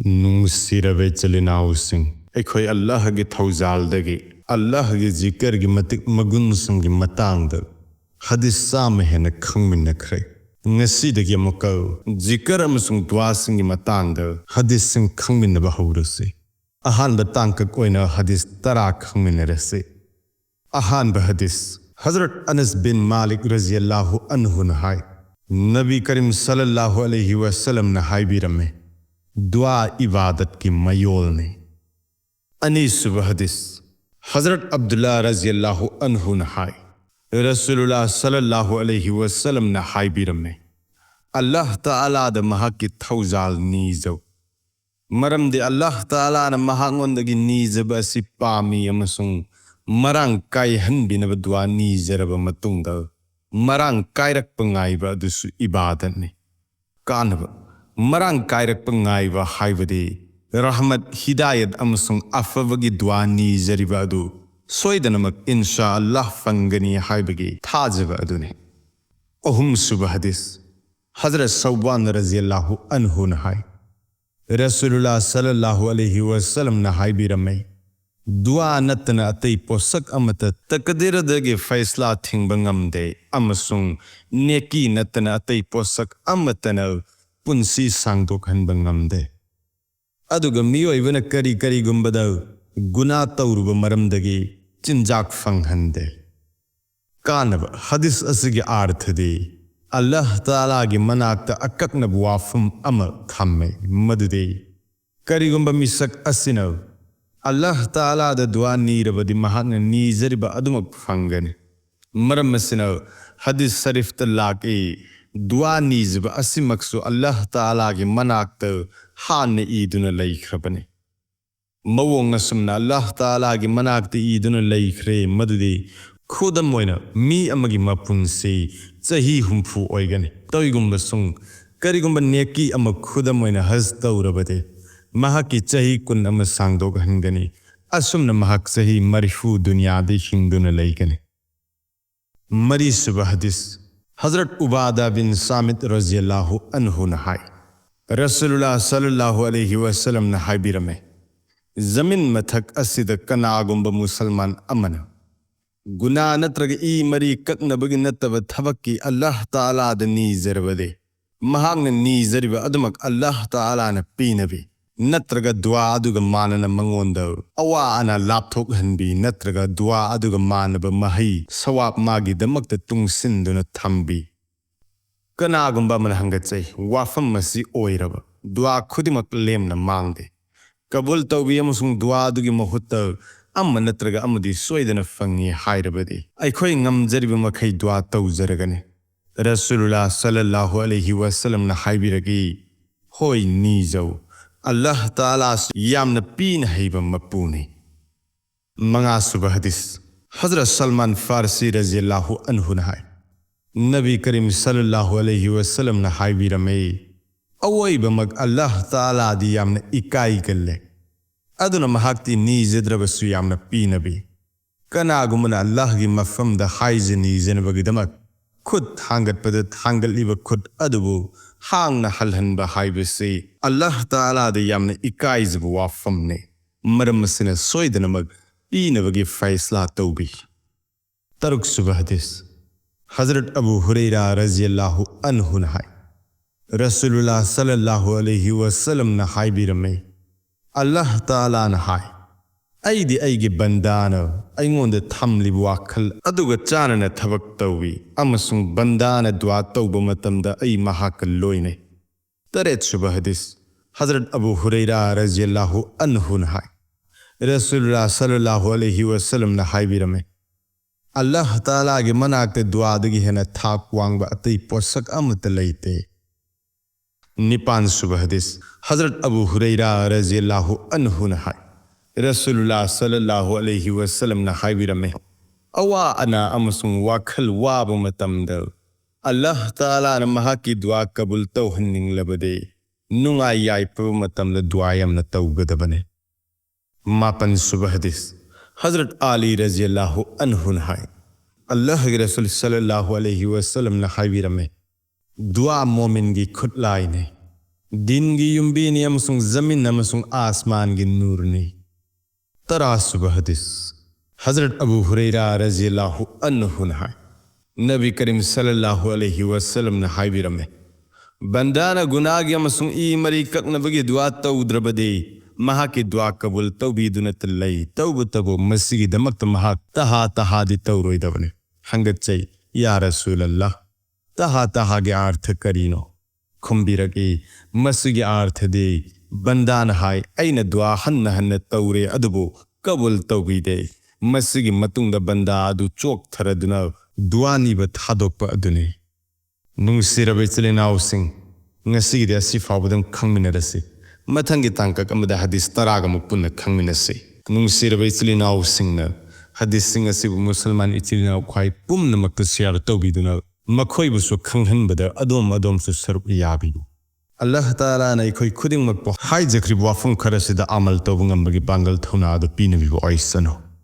ꯅꯨꯡꯁꯤꯔꯕ ꯏꯆꯤꯜ ꯏꯅꯥꯎꯁꯤꯡ, ꯑꯩꯈꯣꯏ ꯑꯜꯂꯥꯍꯒꯤ ꯊꯧꯖꯥꯜꯗꯒꯤ ꯑꯜꯂꯥꯍꯒꯤ ꯖꯤꯀꯔꯒꯤ ꯃꯇꯤꯛ ꯃꯒꯨꯟꯁꯤꯡꯒꯤ ꯃꯇꯥꯡꯗ ꯍꯗꯤꯁ ꯆꯥꯝꯃ ꯍꯦꯟꯅ ꯈꯪꯃꯤꯟꯅꯈ꯭ꯔꯦ꯫ ꯉꯁꯤꯗꯒꯤ ꯑꯃꯨꯛꯀ ꯖꯤꯀꯔ ꯑꯃꯁꯨꯡ ꯗꯨઆꯁꯤꯡꯒꯤ ꯃꯇꯥꯡꯗ ꯍꯗꯤꯁꯁꯤꯡ ꯈꯪꯃꯤꯟꯅꯕ ꯍꯧꯔꯁꯤ꯫ ꯑꯍꯥꯟꯕ ꯇꯥꯡꯀꯛ ꯑꯣꯏꯅ ꯍꯗꯤꯁ 10 ꯈꯪꯃꯤꯟꯅꯔꯁꯤ꯫ ꯑꯍꯥꯟꯕ ꯍꯗꯤꯁ ꯍꯖꯔꯠ ꯑꯅꯁ ꯕꯤꯟ ꯃꯥꯂꯤꯛ ꯔज़ियल्लाहु अन्हुꯅ ꯍꯥꯏ, ꯅꯕꯤ ꯀꯔꯤꯝ ꯁꯜꯂꯜलाꯍु अलैहि वसल्लमꯅ ꯍꯥꯏꯕꯤꯔꯝꯃꯦ, दुआ इबादत की मयोल ने। अनीसुब हदीस हजरत अब्दुल्ला रज़ियल्लाहु अन्हु ने हाय, रसूलुल्लाह सल्लल्लाहु अलैहि वसल्लम ने हाय बिरमे, अल्लाह ताला द महकी थौजाल नीजो। मरम दे अल्लाह ताला ने महांगोंदगी नीजब असि पामी अमसुंग मरांग काय हनबिनब दुआ नीजरब मतुंग मरांग कायरक पंगाइब अदुसु इबादत ने। कानब मरांग कायरक पंगाइब हाइबदे रहमत हिदायत अमसुंग अफवगी दुआ नीजरिब अदु सोयदनमक इंशा अल्लाह फंगनी हाइबगी थाजब अदुने। अहुम सुब हदीस हजरत सौबान रज़ियल्लाहु अन्हु ने हाय, रसूलुल्लाह सल्लल्लाहु अलैहि वसल्लम ने हाय बिरमे, दुआ नतन अतई पोसक अमत तकदीरदगे फैसला थिंगबंगमदे अमसुंग नेकी नतन अतई पोसक अमतन पुंसी सांगदोकहनबंगमदे। अदुग मियोइबन करी करी गुंबद गुना तौरुब मरमदगी चिंजाक फंगहनदे। कानब हदीस असगी आर्थदे अल्लाह ताला की मनाक्त अकक्नब वाफम अम थम्मे मदुदे करीगुंब मिसक असिनव अल्लाह ताला द दुआ नीरबदी महान नीजरिब अदुमक फंगने। मरम मसिनव हदीस शरीफ तलाकी दुआ नीजब असिमक्सु अल्लाह ताला की मनाक्त हान ईदुन लईख्रबने। मवोंग असुमना अल्लाह ताला की मनाक्त ईदुन लईख्रे मदुदे खुदम मोइना मी अमगी मपुंसे चही हुंफु ओइगने। तोइगुंब सुंग करीगुंब नेकी अम खुदम मोइना हज तौरबदे महकी चही कुन अम सांगदोग हंगने। असुमना महक चही मरिफू दुनिया दे हिंदुन लईगने। मरी सुब हदीस हजरत उबादा बिन सामित रज़ियल्लाहु अन्हु ने हाय, रसूलुल्लाह सल्लल्लाहु अलैहि वसल्लम ने हाय बिरमे, जमीन मथक असिद कनागुंब मुसलमान अमन गुना नत्रग ई मरी ककनबगी नतब थबकी अल्लाह ताला द नीजरबदे महांग नीजरिब अदमक अल्लाह ताला ने पीनबी नत्रग दुआ अदुग मानन मंगोंद अवा अना लापथोक हनबी नत्रग दुआ अदुग मानब महई सवाब मागी दमक तुंगसिंदुन थम्बी। कनागुंबा मन हंगचै वाफम मसी ओइरब दुआ खुदिमक लेमन मांगदे कबूल तौबी अमसुंग दुआ अदुगी महुत अम नत्रग अमदी सोयदन फंगी हायरबदे अखोई ngमजरिब मखै दुआ तौजरगने। रसूलुल्लाह सल्लल्लाहु अलैहि वसल्लम ने हायबिरगी, होय नीजौ अल्लाह ताला यामन पीन हैब मपुने। मंगा सुब हदीस हजरत सलमान फारसी रज़ियल्लाहु अन्हु ने हाय, नबी करीम सल्लल्लाहु अलैहि वसल्लम ने हायबिरमे, अवोइब मग अल्लाह ताला दी यामन इकाई गल्ले अदुन महक्ति नीजद्रबसु यामन पीनबी। कनागुमन अल्लाह की मफम द हाइज नीजनबगिदमक खुद हांगतपद हांगलिब खुद अदुबु हांग न हलहन बहाइबसे अल्लाह ताला द यामन इकाइजब वाफमने। मरमसिन सोयदनमग पीनबगी फैसला तौबी। तरुक सुब हदीस हजरत अबू हुरैरा रज़ियल्लाहु अन्हु ने हाय, रसूलुल्लाह सल्लल्लाहु अलैहि वसल्लम ने हाय बिरमे, अल्लाह ताला ने हाय, अईदी अईगी बंदाना अईंगोंद थमलिब वाखल अदुग चानन थबक तौबी अमसुंग बंदाना दुआ तौब मतमदा अई महाक लोइने। तरेत सुब हदीस हजरत अबू हुरैरा रज़ियल्लाहु अन्हु ने हाय, रसूलुल्लाह सल्लल्लाहु अलैहि वसल्लम ने हाय बिरमे, अल्लाह ताला के मनाक्ते दुआ दगी हेना थाक वांगबा अतई पोसक अमत लईते। निपान सुब हदीस हजरत अबू हुरैरा रज़ियल्लाहु अन्हु ने हाय, रसूलुल्लाह सल्लल्लाहु अलैहि वसल्लम ने हाय बिरमे, अवा अना अमसुंग वाखल वाब मतमद अल्लाह ताला ने महकी दुआ कबूल तौहनिंग लबदे नुंगाई याइप मतमद दुआ यमन तौगदबने। मापन सुब हदीस हजरत आली रज़ियल्लाहु अन्हु ने हाय, अल्लाह के रसूल सल्लल्लाहु अलैहि वसल्लम ने हाय बिरमे, दुआ मोमिन की खुद लाइने दिन की युम्बीनी अमसुंग जमीन अमसुंग आसमान की नूरनी। तरासुब हदीस हजरत अबू हुरैरा रज़ियल्लाहु अन्हु ने नबी करीम सल्लल्लाहु अलैहि वसल्लम ने हाइबिरमे बंदाना गुनागी अमसुंग ई मरी कक्नबगी दुआ तौद्रबदे महा की दुआ कबूल तौबीदुनत लई तौबतबो मसीगी दमक महा तहा दी तौरोइदबने हंगच्चै या रसूलल्लाह तहा के अर्थ करीनो खुम्बिरकी मसीगी अर्थ दे बंदान हाय ऐन दुआ हन्न तौरे अदुबो कबूल तौबीदे मसीगी मतुंग बंदा अदु चोक थरदुना दुआनी थादोक अदुने नुंगसिरबे इचलिनाउसिंग ngasigidia si fawbadam khangminarasi mathangi tangkak amada hadis taraga mukpunna khangminasi nungsirba ichilinaw singna hadis sing asibu musulman ichilinaw khwai pumna makta share tawbiduna makhoi busu khanghanbada adom su sarup yabi Allah Taala na ikhoi khuding makpo hai jakri wafung kharasida amal tawbungam bagi bangal thuna adu pinabi oisano